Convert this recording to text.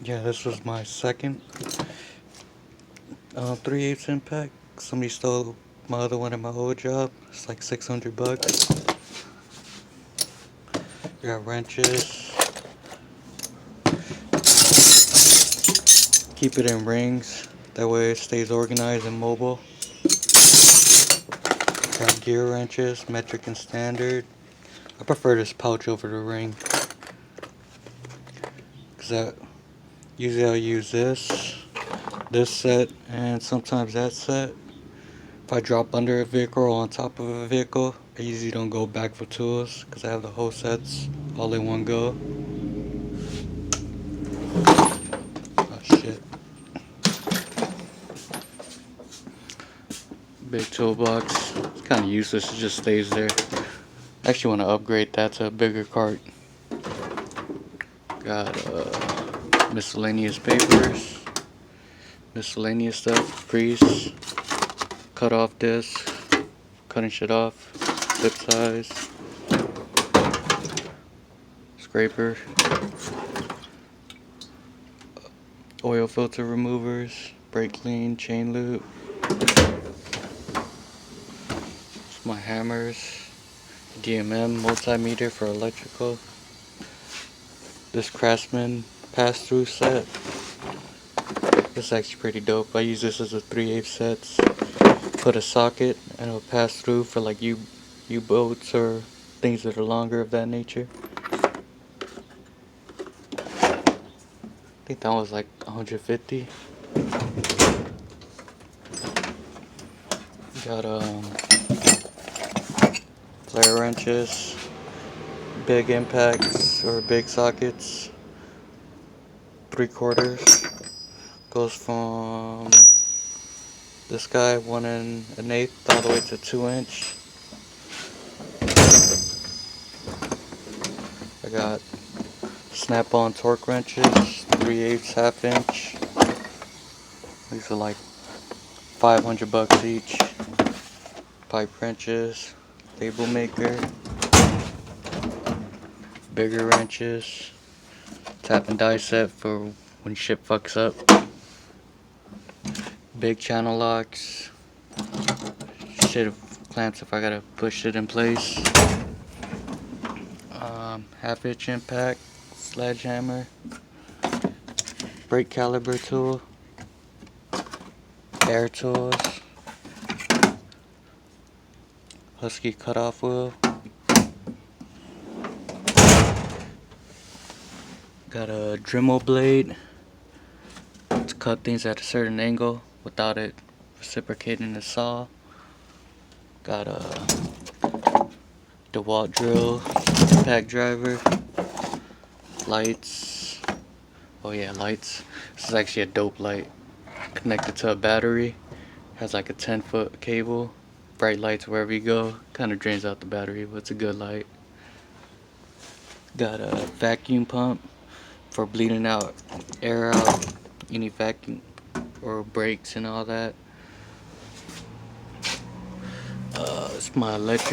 Yeah, this was my second 3/8 impact. Somebody stole my other one at my old job. It's like $600. We got wrenches. Keep it in rings. That way it stays organized and mobile. Got gear wrenches, metric and standard. I prefer this pouch over the ring. Cause usually I'll use this set, and sometimes that set. If I drop under a vehicle or on top of a vehicle, I usually don't go back for tools because I have the whole sets all in one go. Oh shit. Big toolbox. It's kind of useless, it just stays there. I actually want to upgrade that to a bigger cart. Got miscellaneous papers, miscellaneous stuff, grease, cut off disc, cutting shit off, zip ties, scraper, oil filter removers, brake clean, chain loop. It's my hammers, DMM multimeter for electrical. This Craftsman pass-through set. This is actually pretty dope. I use this as a 3/8 sets. Put a socket and it'll pass through for like U-boats or things that are longer of that nature. I think that was like 150. Got flare wrenches, big impacts or big sockets, 3/4. Goes from this guy 1 1/8 all the way to 2-inch. I got snap-on torque wrenches, 3/8 1/2-inch. These are like $500 each. Pipe wrenches, label maker, bigger wrenches, tap and die set for when shit fucks up. Big channel locks, shit clamps if I gotta push it in place. 1/2-inch impact, sledgehammer, brake caliber tool, air tools, Husky cutoff wheel. Got a Dremel blade to cut things at a certain angle without it reciprocating the saw. Got a DeWalt drill, impact driver, lights. Oh yeah, lights. This is actually a dope light. Connected to a battery. Has like a 10-foot cable. Bright lights wherever you go. Kind of drains out the battery, but it's a good light. Got a vacuum pump for bleeding out air out any vacuum or brakes and all that. It's my electric